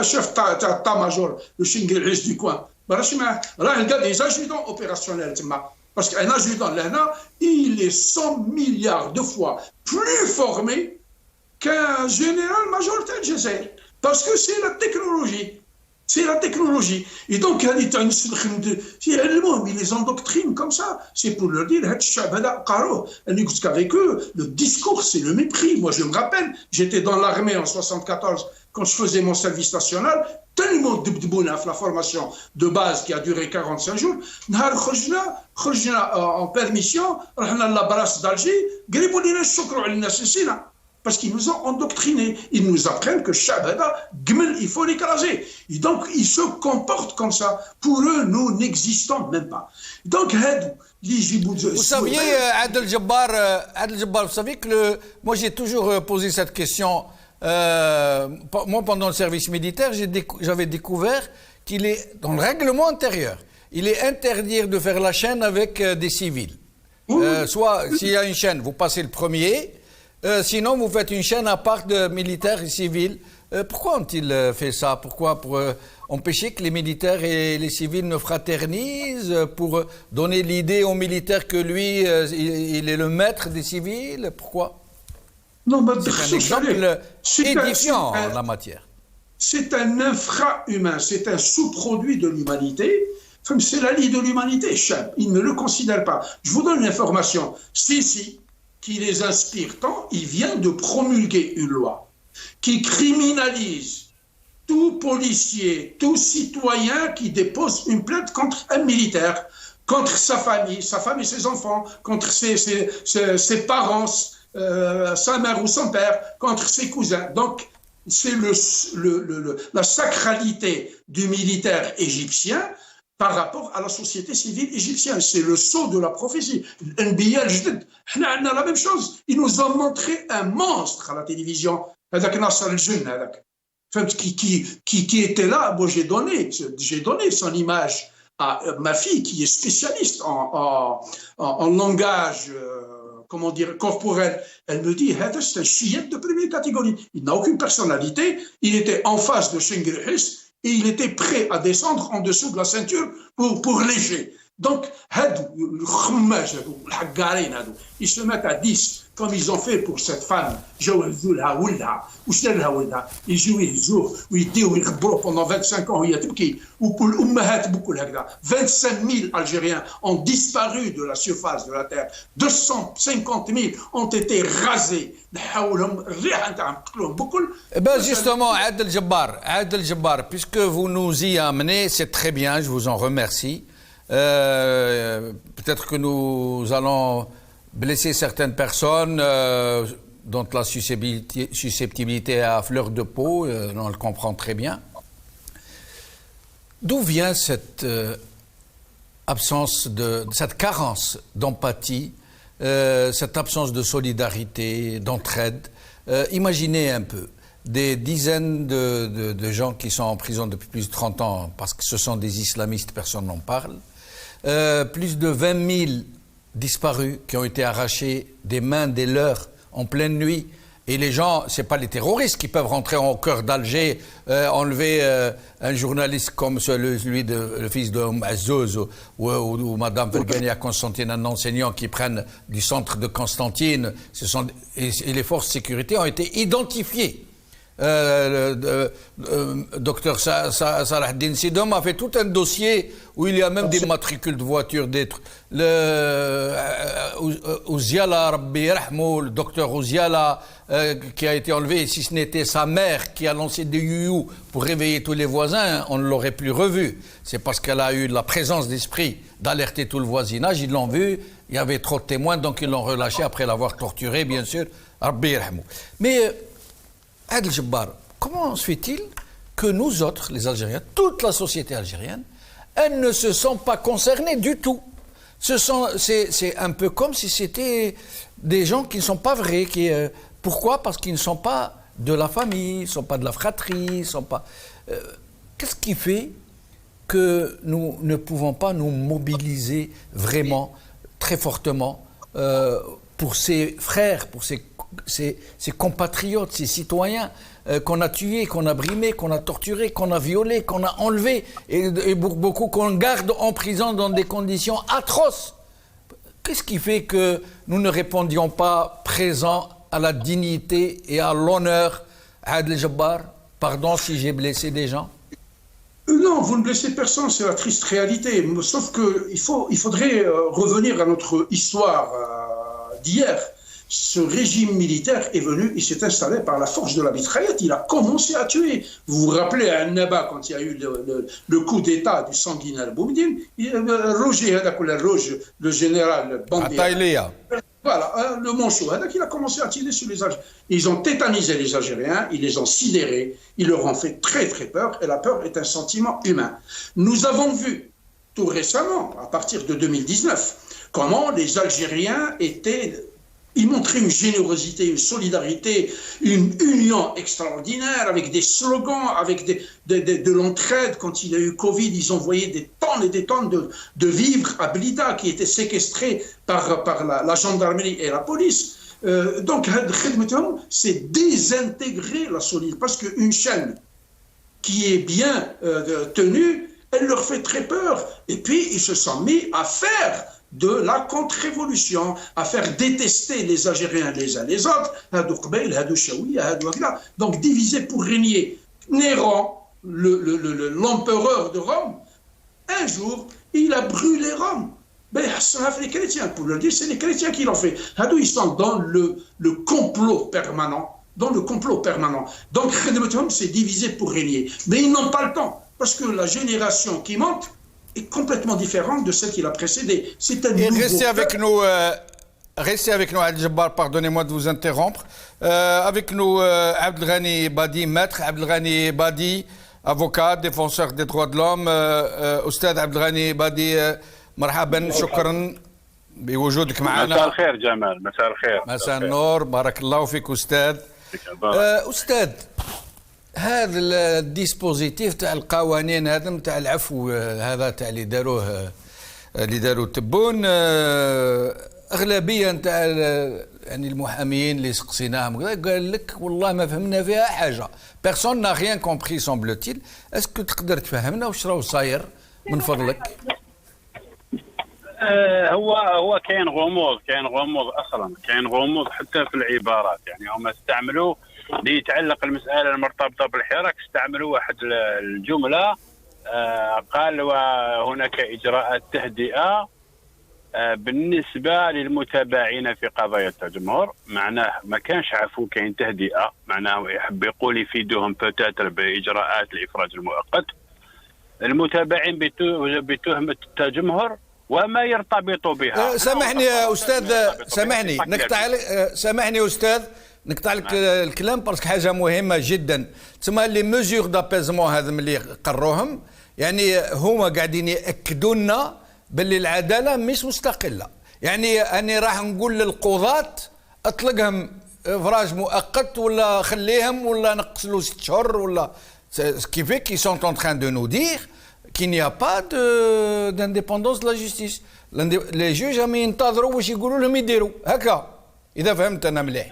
الشيف تاع ماجور لو شينغريس دو كوان، ما راحش معاه، راه لقى دي زاجودون اوبيراسيونيل تما، باسكو ان ادجودون لهنا il est 100 milliards de fois plus formé qu'un général-major tel Jazair, parce que c'est la technologie. C'est la technologie. Et donc, il les endoctrine comme ça. C'est pour leur dire, avec eux, le discours, c'est le mépris. Moi, je me rappelle, j'étais dans l'armée en 74, quand je faisais mon service national, tellement de la formation de base qui a duré 45 jours, en permission, la brasse d'Alger, parce qu'ils nous ont endoctrinés. Ils nous apprennent que Shabada, Gmel, il faut l'écraser. Et donc, ils se comportent comme ça. Pour eux, nous n'existons même pas. Donc, vous saviez, Adel Jabbar, vous savez que moi, j'ai toujours posé cette question. Moi, pendant le service militaire, j'avais découvert qu'il est, dans le règlement intérieur, il est interdit de faire la chaîne avec des civils. Soit, s'il y a une chaîne, vous passez le premier. Sinon, vous faites une chaîne à part de militaires et civils. Pourquoi ont-ils fait ça? Pourquoi? Pour empêcher que les militaires et les civils ne fraternisent? Pour donner l'idée aux militaires que lui, il est le maître des civils? Pourquoi? Non, mais c'est un exemple édifiant en la matière. C'est un infra-humain, c'est un sous-produit de l'humanité. C'est la lie de l'humanité, ils ne le considèrent pas. Je vous donne une information. Si, qui les inspire tant, il vient de promulguer une loi qui criminalise tout policier, tout citoyen qui dépose une plainte contre un militaire, contre sa famille et ses enfants, contre ses parents, sa mère ou son père, contre ses cousins. Donc, c'est la sacralité du militaire égyptien par rapport à la société civile égyptienne. C'est le sceau de la prophétie. NBA, la même chose. Ils nous ont montré un monstre à la télévision, qui était là. Moi, j'ai donné son image à ma fille, qui est spécialiste en langage comment dire, corporel. Elle me dit, c'est un chiette de première catégorie. Il n'a aucune personnalité. Il était en face de Shingirhis. Et il était prêt à descendre en dessous de la ceinture pour léger. Donc, ils se mettent à 10, comme ils ont fait pour cette femme. Ils jouent pendant 25 ans. 25 000 Algériens ont disparu de la surface de la terre. 250 000 ont été rasés. Eh bien justement, Adel Jabbar, puisque vous nous y amenez, c'est très bien, je vous en remercie. Peut-être que nous allons blesser certaines personnes dont la susceptibilité est à fleur de peau, on le comprend très bien. D'où vient cette absence cette carence d'empathie, cette absence de solidarité, d'entraide? Imaginez un peu des dizaines de gens qui sont en prison depuis plus de 30 ans parce que ce sont des islamistes, personne n'en parle. Plus de 20 000 disparus qui ont été arrachés des mains des leurs en pleine nuit. Et les gens, ce n'est pas les terroristes qui peuvent rentrer au cœur d'Alger, enlever un journaliste comme celui le fils de Azzouz ou Madame Vergania Constantine, un enseignant qui prennent du centre de Constantine. Et les forces de sécurité ont été identifiées. Docteur Salah Din Sidom a fait tout un dossier où il y a même des matricules de voitures d'être Ouziala Rabbi Rahmou, le docteur Ouziala qui a été enlevé, et si ce n'était sa mère qui a lancé des youyou pour réveiller tous les voisins, on ne l'aurait plus revu. C'est parce qu'elle a eu la présence d'esprit d'alerter tout le voisinage, ils l'ont vu, il y avait trop de témoins, donc ils l'ont relâché après l'avoir torturé, bien sûr, Rabbi Rahmou. Mais Adel Jabbar, comment se fait-il que nous autres, les Algériens, toute la société algérienne, elles ne se sont pas concernées du tout? C'est un peu comme si c'était des gens qui ne sont pas vrais. Pourquoi? Parce qu'ils ne sont pas de la famille, ne sont pas de la fratrie, sont pas. Qu'est-ce qui fait que nous ne pouvons pas nous mobiliser vraiment très fortement pour ces frères, pour ces compatriotes, ces citoyens qu'on a tués, qu'on a brimés, qu'on a torturés, qu'on a violés, qu'on a enlevés et beaucoup qu'on garde en prison dans des conditions atroces. Qu'est-ce qui fait que nous ne répondions pas présents à la dignité et à l'honneur? Adel Jabbar, pardon si j'ai blessé des gens. Non, vous ne blessez personne, c'est la triste réalité. Sauf qu'il faudrait revenir à notre histoire d'hier. Ce régime militaire est venu, il s'est installé par la force de la mitraillette, il a commencé à tuer. Vous vous rappelez à Annaba, quand il y a eu le coup d'État du sanguinaire Boumdine, Roger, le général Bandé, voilà, le manchot, il a commencé à tirer sur les Algériens. Ils ont tétanisé les Algériens, ils les ont sidérés, ils leur ont fait très très peur, et la peur est un sentiment humain. Nous avons vu tout récemment, à partir de 2019, comment les Algériens ils montraient une générosité, une solidarité, une union extraordinaire avec des slogans, avec de l'entraide. Quand il y a eu Covid, ils envoyaient des tonnes et des tonnes de vivres à Blida qui étaient séquestrés par la gendarmerie et la police. Donc, c'est désintégrer la solidarité. Parce qu'une chaîne qui est bien tenue, elle leur fait très peur. Et puis, ils se sont mis à faire de la contre-révolution, à faire détester les Algériens les uns les autres, donc diviser pour régner. Néron, l'empereur de Rome, un jour, il a brûlé Rome. Les chrétiens, pour le dire, c'est les chrétiens qui l'ont fait. Ils sont dans le complot permanent. Donc, c'est diviser pour régner. Mais ils n'ont pas le temps, parce que la génération qui monte est complètement différente de celle qui l'a précédée. C'est un nouveau Restez avec nous, Adel Jabbar, pardonnez-moi de vous interrompre. Avec nous, Abdelghani Badi, maître Abdelghani Badi, avocat, défenseur des droits de l'homme. Oustad Abdelghani Badi, مرحبا شكرا بوجودك معنا. مساء الخير جمال. مساء الخير. مساء النور، بارك الله فيك استاذ. استاذ، هذا الديسبوزيتيف تاع القوانين هذا نتاع العفو هذا تاع اللي داروا تبون، اغلبيه نتاع يعني المحامين اللي سقسيناهم قال لك والله ما فهمنا فيها حاجه. بيرسون نا ريان كومبري سومبلوتيل. اسكو تقدر تفهمنا واش راهو صاير من فضلك؟ هو كاين غموض اصلا، كاين غموض حتى في العبارات. يعني هم استعملوا ليتعلق المساله المرتبطه بالحراك، استعملوا واحد الجمله قال وهناك اجراءات تهدئه بالنسبه للمتابعين في قضايا التجمهر. معناه ما كانش عفو، كاين تهدئه، معناه يحب يقول يفيدهم بتاتر باجراءات الافراج المؤقت المتابعين بتهمه التجمهر وما يرتبط بها. سامحني يا استاذ، سامحني استاذ، نقطع لك الكلام باسكو حاجه مهمه جدا. تسمى لي ميزور دابيزمون هذا ملي قروهم، يعني هما قاعدين ياكدوا لنا باللي العداله مش مستقله. يعني اني راح نقول للقضاة اطلقهم افراج مؤقت ولا خليهم ولا نقص له 6 شهور ولا كيفاش كي سون en train de nous dire qu'il n'y a pas d'indépendance de la justice. Les juges راهم ينتظروا واش يقولوا لهم يديروا هكا، اذا فهمت انا مليح.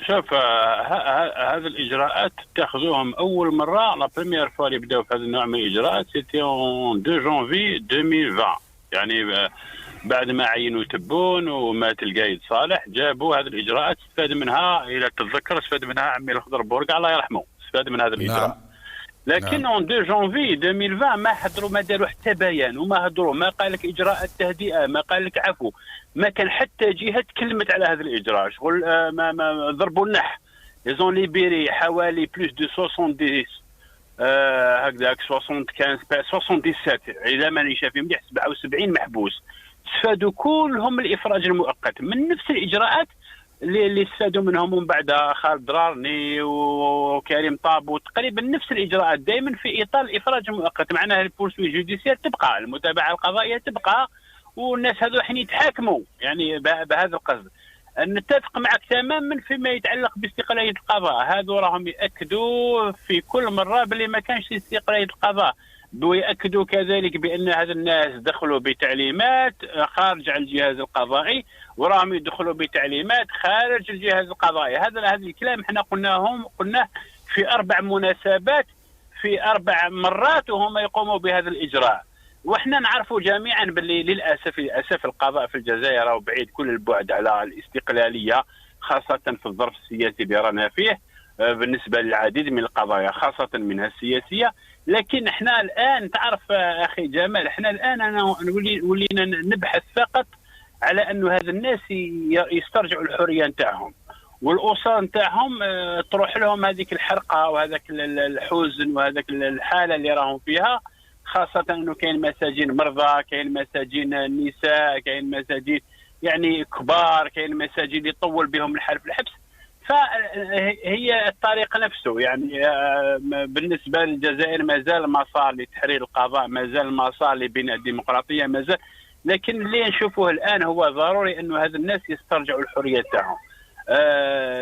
شوف، هذه الاجراءات تاخذوهم اول مره، لا بريمير فوا اللي بداو في هذا النوع من الاجراءات سيتي اون 2 جانفي 2020. يعني بعد ما عينوا تبون ومات القايد صالح جابوا هذه الاجراءات، استفاد منها الى تتذكر، استفاد منها عمي الخضر بورقع الله يرحمه، استفاد من هذا الاجراء. لكن اون 2 جانفي 2020 ما حضروا، ما داروا حتى بيان وما هضروا، ما قال لك اجراءات تهدئه، ما قال لك عفو، ما كان حتى جهه تكلمت على هذا الاجراء. شغل ما ضربوا النح. ليزون ليبيري حوالي بلوس دو 70 هكذاك 77 اذا ماني شافي مليح، 77 محبوس استفادوا كلهم الافراج المؤقت من نفس الاجراءات اللي استفادوا منهم من بعدها خالد درارني وكريم طابو، تقريبا نفس الاجراءات دائما في اطار الافراج المؤقت. معناها البورسوي جوديسيال تبقى، المتابعه القضائيه تبقى، والناس هذو حين يتحاكموا يعني بهذا القصد. نتفق معك تماما فيما يتعلق باستقلاليه القضاء. هذو راهم ياكدوا في كل مره باللي ما كانش استقلاليه القضاء، ويأكدوا كذلك بأن هذا الناس دخلوا بتعليمات خارج عن الجهاز القضائي، وراهم يدخلوا بتعليمات خارج الجهاز القضائي. هذا الكلام احنا قلناه في 4 مناسبات في 4 مرات وهم يقوموا بهذا الإجراء. واحنا نعرفوا جميعا باللي للأسف القضاء في الجزائر راهو بعيد كل البعد على الاستقلالية، خاصة في الظرف السياسي اللي رانا فيه بالنسبة للعديد من القضايا خاصة منها السياسية. لكن احنا الآن تعرف أخي جمال، احنا الآن ولينا نبحث فقط على أنه هذا الناس يسترجعوا الحرية نتاعهم، والأسر نتاعهم تروح لهم هذيك الحرقة وهذاك الحزن وهذاك الحالة اللي راهم فيها، خاصة أنه كاين مساجين مرضى، كاين مساجين نساء، كاين مساجين يعني كبار، كاين مساجين يطول بهم الحال في الحبس. فهي الطريق نفسه يعني بالنسبة للجزائر ما زال مسار لتحرير القضاء، ما زال مسار لبناء الديمقراطية، ما زال. لكن اللي نشوفه الآن هو ضروري أنه هذا الناس يسترجعوا الحرية تاعهم.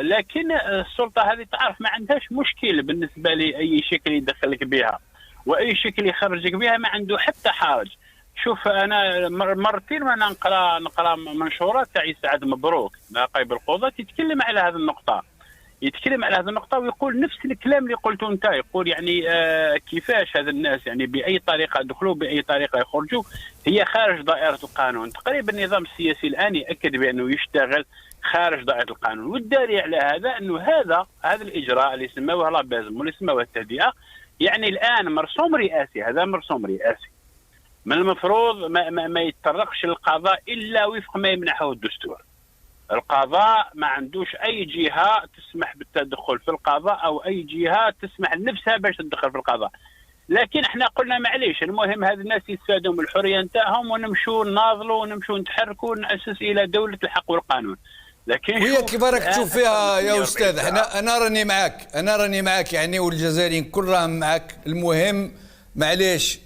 لكن السلطة هذه تعرف ما عندهاش مشكل بالنسبة لأي شكل يدخلك بها وأي شكل يخرجك بها، ما عنده حتى حرج. شوف أنا مرتين وأنا نقرأ منشورات تاع سعد مبروك نقيب القضاة يتكلم على هذه النقطة، ويقول نفس الكلام اللي قلته أنت. يقول يعني كيفاش هذا الناس يعني بأي طريقة دخلوا بأي طريقة يخرجوا، هي خارج دائرة القانون. تقريبا النظام السياسي الآن يأكد بأنه يشتغل خارج دائرة القانون، والدليل على هذا أنه هذا الإجراء اللي سموه لابازم واللي سموه التهدئة يعني الآن مرسوم رئاسي. هذا مرسوم رئاسي من المفروض ما يتطرقش للقضاء إلا وفق ما يمنحه الدستور. القضاء ما عندوش أي جهة تسمح بالتدخل في القضاء أو أي جهة تسمح لنفسها باش تدخل في القضاء. لكن احنا قلنا معليش، المهم هذا الناس يستفادوا من الحرية نتاعهم ونمشوا نناضلوا ونمشوا نتحركوا ونأسس إلى دولة الحق والقانون. لكن وهي كيف راك تشوف فيها يا أستاذ؟ أنا راني معك يعني، والجزائريين كل راهم معك. المهم معليش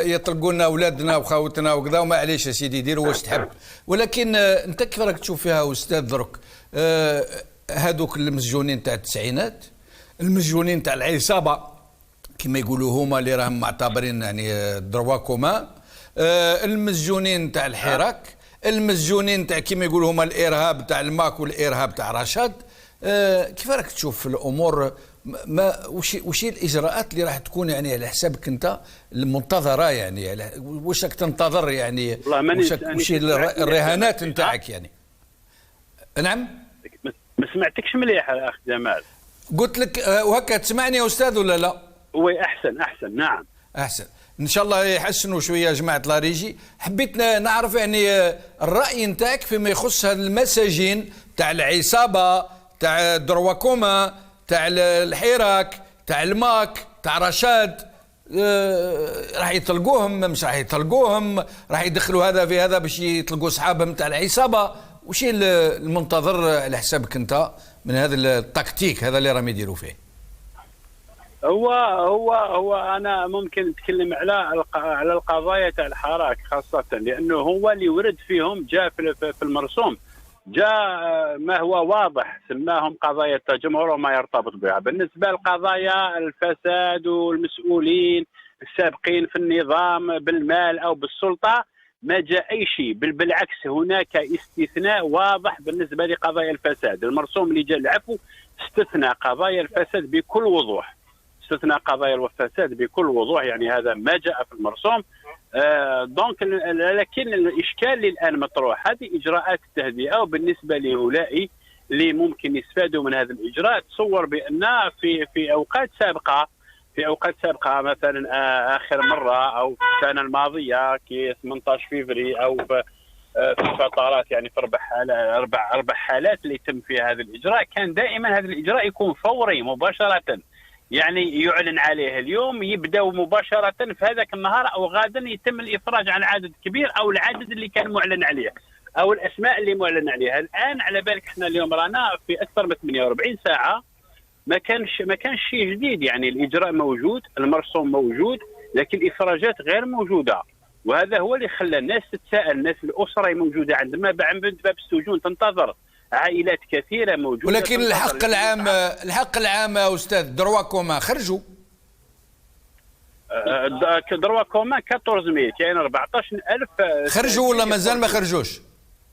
يطلقوا لنا اولادنا وخاوتنا وكذا، ومعليش يا سيدي ديروا واش تحب. ولكن انت كيف راك تشوف فيها استاذ درك؟ هذوك المسجونين تاع التسعينات، المسجونين تاع العصابه كما يقولوا هما اللي راهم معتبرين يعني دروا كومان، المسجونين تاع الحراك، المسجونين تاع كما يقولوا هما الارهاب تاع الماك والارهاب تاع رشاد. كيف راك تشوف الامور؟ وش الاجراءات اللي راح تكون يعني على حسابك انت المنتظره يعني؟ واش راك تنتظر يعني؟ وش الرهانات نتاعك يعني؟ نعم ما سمعتكش مليح يا اخ جمال. قلت لك وهكا تسمعني يا استاذ ولا لا؟ وي احسن نعم احسن ان شاء الله يحسنوا شويه يا جماعه لاريجي. حبيت نعرف يعني الراي نتاعك فيما يخص هذه المساجين تاع العصابه تاع درواكوما تاع الحراك تاع الماك تاع رشاد. راح يطلقوهم مش راح يطلقوهم؟ راح يدخلوا هذا في هذا باش يطلقوا اصحابهم تاع العصابه. وش المنتظر على حسابك انت من هذا التكتيك هذا اللي راهم يديروا فيه؟ هو انا ممكن نتكلم على القضايا تاع الحراك خاصه، لانه هو اللي ورد فيهم جاء في المرسوم جاء ما هو واضح، سماهم قضايا التجمهر وما يرتبط بها. بالنسبه لقضايا الفساد والمسؤولين السابقين في النظام بالمال او بالسلطه ما جاء اي شيء، بالعكس هناك استثناء واضح بالنسبه لقضايا الفساد. المرسوم اللي جاء العفو استثنى قضايا الفساد بكل وضوح، استثناء قضايا الفساد بكل وضوح، يعني هذا ما جاء في المرسوم. دونك لكن الاشكال اللي الان مطروح هذه اجراءات التهدئه، وبالنسبه لهؤلاء اللي ممكن يستفادوا من هذا الاجراء تصور بان في اوقات سابقه مثلا اخر مره او في السنه الماضيه كي 18 فيفري او في فترات يعني في اربع حالات اللي تم فيها هذا الاجراء، كان دائما هذا الاجراء يكون فوري مباشره، يعني يعلن عليه اليوم يبداو مباشره في هذاك النهار او غدا يتم الافراج عن عدد كبير او العدد اللي كان معلن عليه او الاسماء اللي معلن عليها. الان على بالك احنا اليوم رانا في اكثر من 48 ساعه ما كانش شيء جديد، يعني الاجراء موجود، المرسوم موجود، لكن الافراجات غير موجوده. وهذا هو اللي خلى الناس تتساءل، الناس الاسره موجوده عندما عند باب السجون تنتظر عائلات كثيره موجوده. ولكن الحق العام استاذ دروا كومان خرجوا. دروا كومان 14000 يعني 14000 خرجوا ولا مازال ما خرجوش؟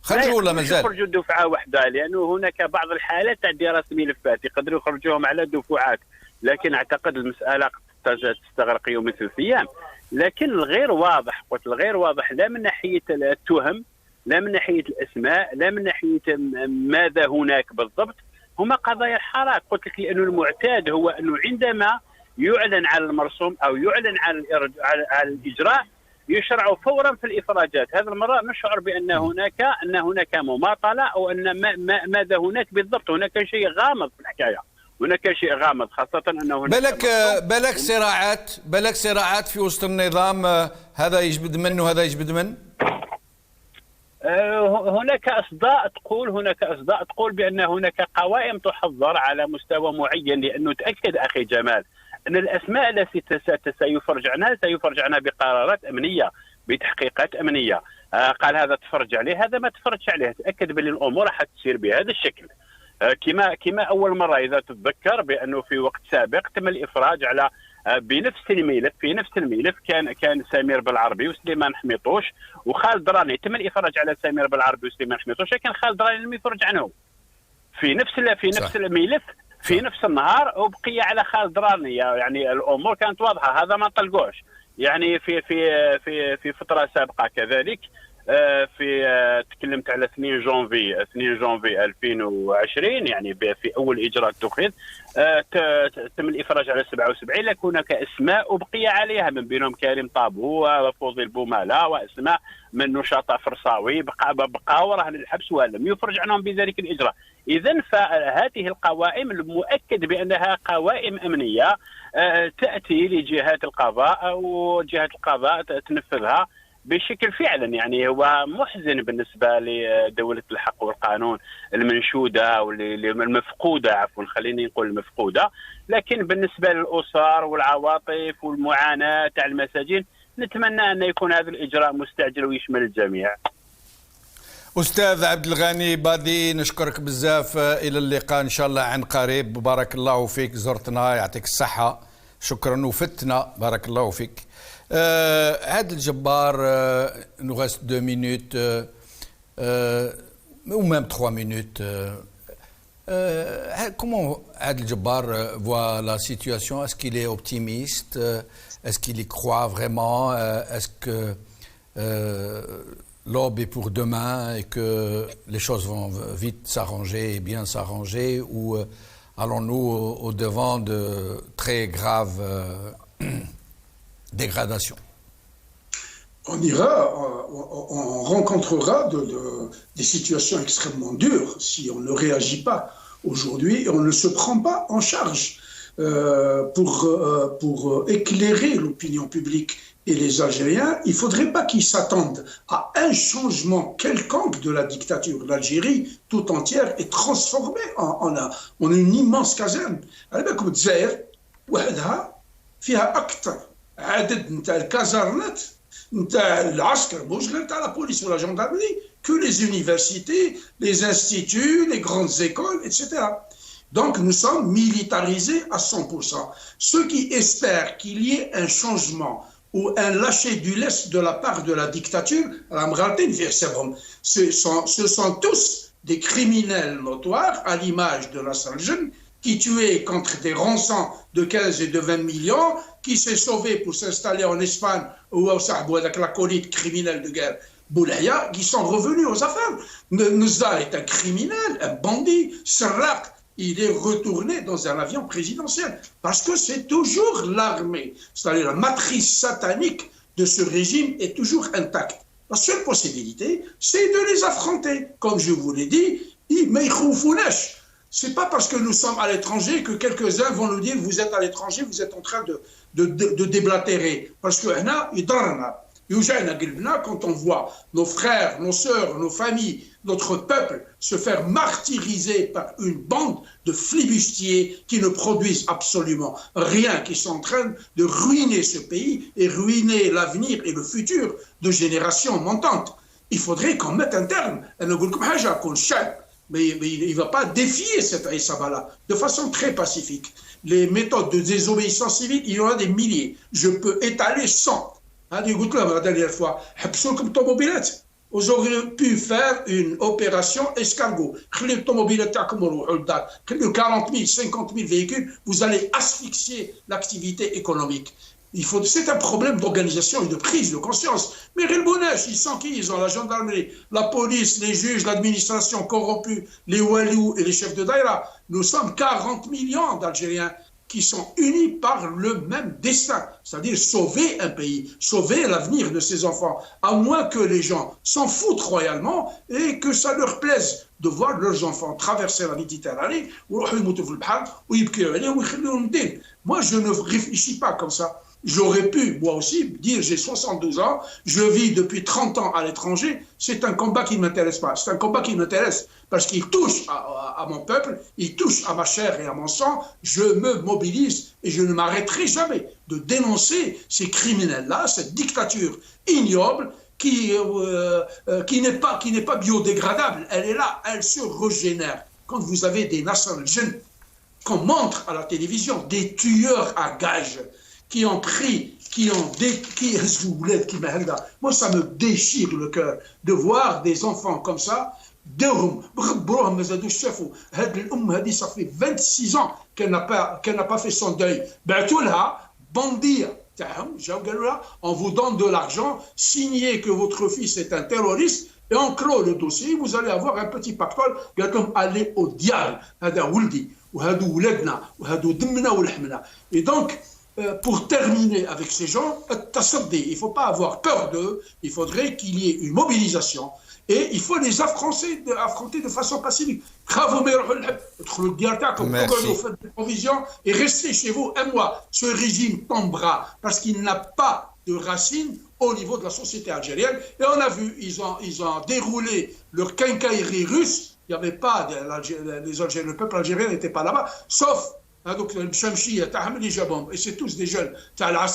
خرجوا ولا مازال؟ يخرجوا دفعه واحده، لانه هناك بعض الحالات تاع دراسه ملفات يقدروا يخرجوهم على دفعات، لكن اعتقد المساله تستغرق يوم 3 ايام. لكن الغير واضح، قلت الغير واضح لا من ناحيه التهم، لا من ناحيه الاسماء، لا من ناحيه ماذا هناك بالضبط، هما قضايا الحراك. قلت لك لانه المعتاد هو انه عندما يعلن على المرسوم او يعلن على الاجراء يشرع فورا في الافراجات. هذه المره نشعر بان هناك مماطله او ان ماذا هناك بالضبط. هناك شيء غامض في الحكايه، هناك شيء غامض، خاصه انه بالك صراعات في وسط النظام، هذا يجبد منه وهذا يجبد منه. هناك اصداء تقول بان هناك قوائم تحضر على مستوى معين، لانه تاكد اخي جمال ان الاسماء التي سيفرج عنها بقرارات امنيه، بتحقيقات امنيه. قال هذا تفرج عليه، هذا ما تفرجش عليه. تاكد بان الامور راح تسير بهذا الشكل. كما اول مره اذا تتذكر بانه في وقت سابق تم الافراج على بنفس الملف، في نفس الملف كان سمير بالعربي وسليمان حميطوش وخالد راني. تم الافراج على سمير بالعربي وسليمان حميطوش، لكن خالد راني لم يفرج عنه في نفس الملف في نفس النهار، وبقي على خالد راني. يعني الامور كانت واضحه، هذا ما طلقوش. يعني في فتره سابقه كذلك، تكلمت على 2 جونفي 2020، يعني في اول اجراء اتخذ تم الافراج على 77. لك هناك اسماء وبقي عليها، من بينهم كريم طابو وفوزي البوماله واسماء من نشطاء فرصاوي بقاو راهن الحبس ولم يفرج عنهم بذلك الاجراء. اذا فهذه القوائم المؤكد بانها قوائم امنيه تاتي لجهات القضاء، وجهات القضاء تنفذها بشكل فعلا. يعني هو محزن بالنسبه لدوله الحق والقانون المنشوده او المفقوده، عفوا خليني نقول المفقوده. لكن بالنسبه للاسر والعواطف والمعاناه تاع المساجين، نتمنى ان يكون هذا الاجراء مستعجل ويشمل الجميع. استاذ عبد الغني بادي، نشكرك بزاف، الى اللقاء ان شاء الله عن قريب. بارك الله فيك، زرتنا، يعطيك الصحه، شكرا وفتنا، بارك الله فيك. عادل الجبار, nous reste 2 minutes, ou même 3 minutes. Comment Adel Jabbar voit la situation? Est-ce qu'il est optimiste? Est-ce qu'il y croit vraiment? Est-ce que l'aube est pour demain et que les choses vont vite s'arranger et bien s'arranger? Ou allons-nous au-devant de très graves dégradation? On rencontrera des situations extrêmement dures si on ne réagit pas aujourd'hui et on ne se prend pas en charge pour éclairer l'opinion publique et les Algériens. Il ne faudrait pas qu'ils s'attendent à un changement quelconque de la dictature. L'Algérie tout entière est transformée en une immense caserne. comme الجزائر وحدها فيها أكثر عدد نتاع الكازارنات نتاع العسكر مش غير نتاع لا بوليس ولا جندرمري que les universités, les instituts, les grandes écoles, etc. Donc nous sommes militarisés à 100%. Ceux qui espèrent qu'il y ait un changement ou un lâcher du lest de la part de la dictature, ce sont tous des criminels notoires à l'image de Nasser Jeune qui tuait contre des rançons de 15 et de 20 millions, qui s'est sauvé pour s'installer en Espagne ou avec la colite criminelle de guerre Boulaya, qui sont revenus aux affaires. Nzal est un criminel, un bandit. Serrak, il est retourné dans un avion présidentiel. Parce que c'est toujours l'armée. C'est-à-dire la matrice satanique de ce régime est toujours intacte. La seule possibilité, c'est de les affronter. Comme je vous l'ai dit, c'est pas parce que nous sommes à l'étranger que quelques-uns vont nous dire vous êtes à l'étranger, vous êtes en train de déblatérer. Parce que quand on voit nos frères, nos sœurs, nos familles, notre peuple se faire martyriser par une bande de flibustiers qui ne produisent absolument rien, qui sont en train de ruiner ce pays et ruiner l'avenir et le futur de générations montantes. Il faudrait qu'on mette un terme. mais il ne va pas défier cette Aïsaba-là de façon très pacifique. Les méthodes de désobéissance civile, il y en a des milliers. Je peux étaler 100. La dernière fois, vous auriez pu faire une opération escargot. 40 000, 50 000 véhicules, vous allez asphyxier l'activité économique. C'est un problème d'organisation et de prise de conscience. Mais Rilbounesh, ils sont qui? Ils ont la gendarmerie, la police, les juges, l'administration corrompue, les walious et les chefs de daïra. Nous sommes 40 millions d'Algériens qui sont unis par le même destin, c'est-à-dire sauver un pays, sauver l'avenir de ses enfants, à moins que les gens s'en foutent royalement et que ça leur plaise de voir leurs enfants traverser la Méditerranée. Moi, je ne réfléchis pas comme ça. J'aurais pu, moi aussi, dire j'ai 72 ans, je vis depuis 30 ans à l'étranger, c'est un combat qui ne m'intéresse pas. C'est un combat qui m'intéresse parce qu'il touche à mon peuple, il touche à ma chair et à mon sang. Je me mobilise et je ne m'arrêterai jamais de dénoncer ces criminels-là, cette dictature ignoble qui n'est pas biodégradable. Elle est là, elle se régénère. Quand vous avez des nations jeunes qu'on montre à la télévision, des tueurs à gages, qui ont pris, moi ça me déchire le cœur de voir des enfants comme ça. Ça fait 26 ans qu'elle n'a pas fait son deuil. On vous donne de l'argent, signez que votre fils est un terroriste et on clôt le dossier, vous allez avoir un petit pactole, allez au diable. Et donc, pour terminer avec ces gens, il ne faut pas avoir peur d'eux, il faudrait qu'il y ait une mobilisation et il faut les affronter de façon pacifique. Merci. Faites des provisions et restez chez vous un mois. Ce régime tombera parce qu'il n'a pas de racines au niveau de la société algérienne. Et on a vu, ils ont déroulé leur quincaillerie russe. Il n'y avait pas, le peuple algérien n'était pas là-bas, sauf donc et c'est tous des jeunes. Il a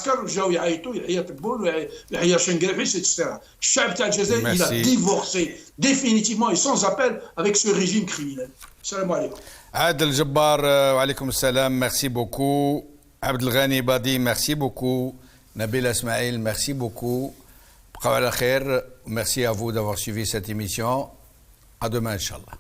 divorcé définitivement et sans appel avec ce régime criminel. Salam alaikum. Adel Jabbar, alaykoum salam, merci beaucoup. Abdel Ghani Badi, merci beaucoup. Nabil Ismail, merci beaucoup. Merci à vous d'avoir suivi cette émission. À demain, Inch'Allah.